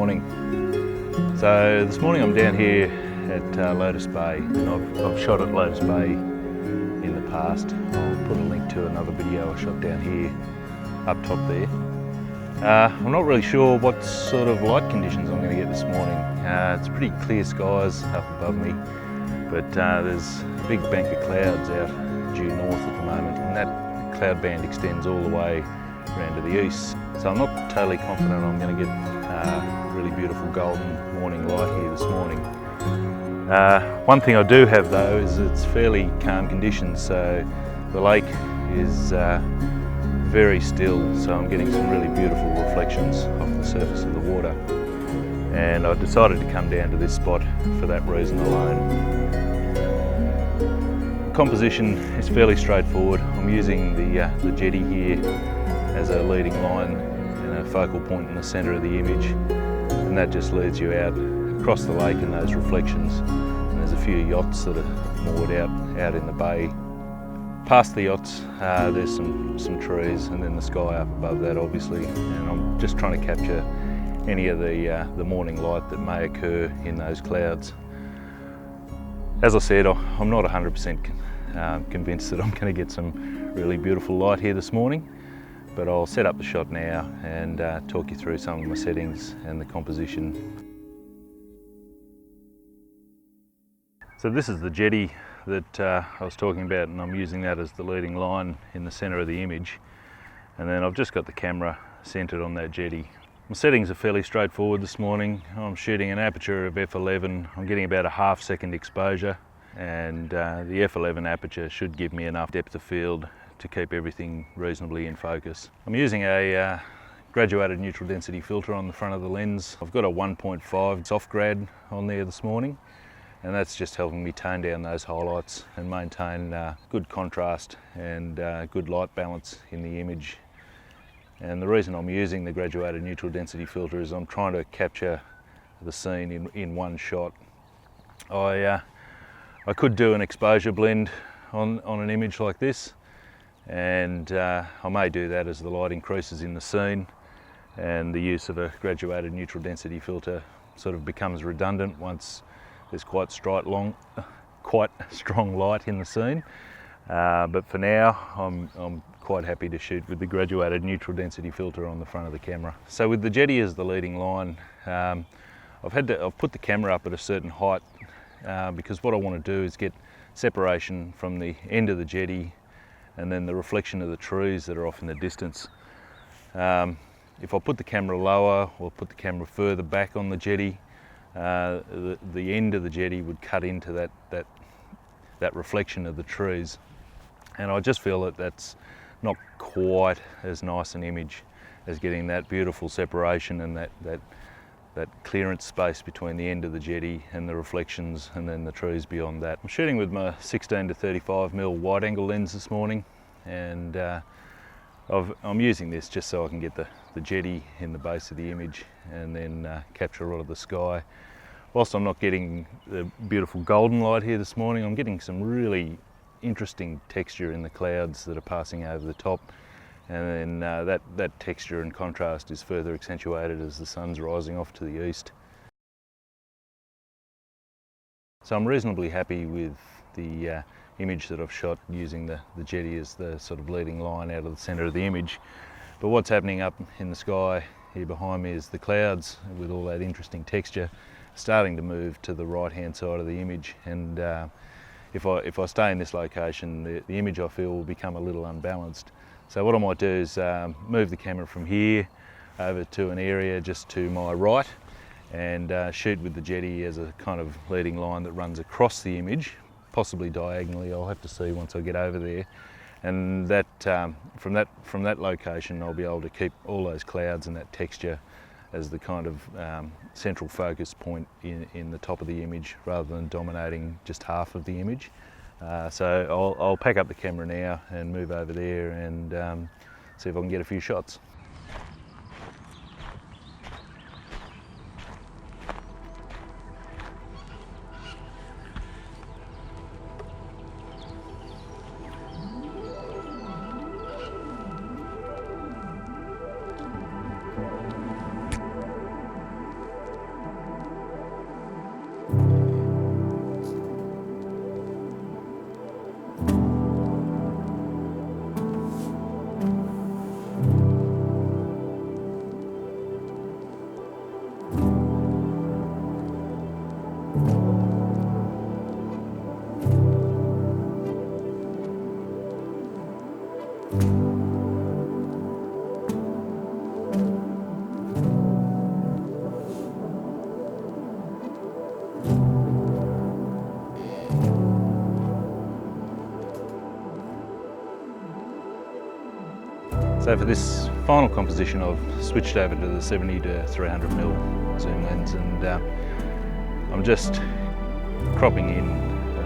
morning. So this morning I'm down here at Lotus Bay, and I've shot at Lotus Bay in the past. I'll put a link to another video I shot down here up top there. I'm not really sure what sort of light conditions I'm going to get this morning. It's pretty clear skies up above me, but there's a big bank of clouds out due north at the moment, and that cloud band extends all the way around to the east. So I'm not totally confident I'm going to get really beautiful golden morning light here this morning. One thing I do have though is it's fairly calm conditions, so the lake is very still, so I'm getting some really beautiful reflections off the surface of the water. And I decided to come down to this spot for that reason alone. Composition is fairly straightforward. I'm using the jetty here as a leading line and a focal point in the centre of the image, and that just leads you out across the lake in those reflections. And there's a few yachts that are moored out in the bay. Past the yachts there's some trees, and then the sky up above that obviously, and I'm just trying to capture any of the morning light that may occur in those clouds. As I said, I'm not 100% convinced that I'm going to get some really beautiful light here this morning, but I'll set up the shot now and talk you through some of my settings and the composition. So this is the jetty that I was talking about, and I'm using that as the leading line in the centre of the image, and then I've just got the camera centred on that jetty. My settings are fairly straightforward this morning. I'm shooting an aperture of f11. I'm getting about a half-second exposure, and the f11 aperture should give me enough depth of field to keep everything reasonably in focus. I'm using a graduated neutral density filter on the front of the lens. I've got a 1.5 soft grad on there this morning, and that's just helping me tone down those highlights and maintain good contrast and good light balance in the image. And the reason I'm using the graduated neutral density filter is I'm trying to capture the scene in one shot. I could do an exposure blend on an image like this, and I may do that as the light increases in the scene, and the use of a graduated neutral density filter sort of becomes redundant once there's quite strong light in the scene. But for now, I'm quite happy to shoot with the graduated neutral density filter on the front of the camera. So with the jetty as the leading line, I've put the camera up at a certain height because what I want to do is get separation from the end of the jetty and then the reflection of the trees that are off in the distance. If I put the camera lower or put the camera further back on the jetty, the end of the jetty would cut into that reflection of the trees, and I just feel that that's not quite as nice an image as getting that beautiful separation and that clearance space between the end of the jetty and the reflections and then the trees beyond that. I'm shooting with my 16 to 35mm wide angle lens this morning, and I'm using this just so I can get the jetty in the base of the image and then capture a lot of the sky. Whilst I'm not getting the beautiful golden light here this morning, I'm getting some really interesting texture in the clouds that are passing over the top, and then that texture and contrast is further accentuated as the sun's rising off to the east. So I'm reasonably happy with the image that I've shot using the jetty as the sort of leading line out of the centre of the image. But what's happening up in the sky here behind me is the clouds, with all that interesting texture, starting to move to the right hand side of the image, and if I stay in this location, the image I feel will become a little unbalanced. So what I might do is move the camera from here over to an area just to my right and shoot with the jetty as a kind of leading line that runs across the image, possibly diagonally. I'll have to see once I get over there, and that from that location I'll be able to keep all those clouds and that texture as the kind of central focus point in the top of the image, rather than dominating just half of the image. So I'll pack up the camera now and move over there and see if I can get a few shots. So for this final composition, I've switched over to the 70 to 300mm zoom lens, and I'm just cropping in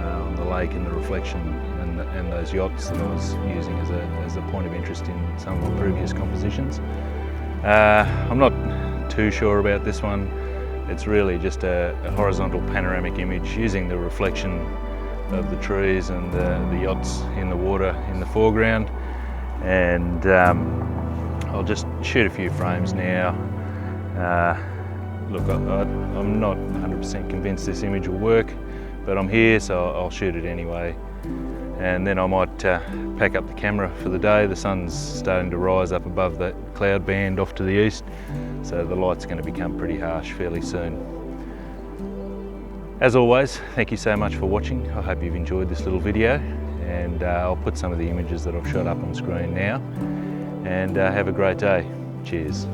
on the lake and the reflection and those yachts that I was using as a point of interest in some of my previous compositions. I'm not too sure about this one. It's really just a horizontal panoramic image using the reflection of the trees and the yachts in the water in the foreground. And I'll just shoot a few frames now. Look, I'm not 100% convinced this image will work, but I'm here, so I'll shoot it anyway. And then I might pack up the camera for the day. The sun's starting to rise up above that cloud band off to the east, so the light's going to become pretty harsh fairly soon. As always, thank you so much for watching. I hope you've enjoyed this little video, and I'll put some of the images that I've shot up on screen now. And have a great day. Cheers.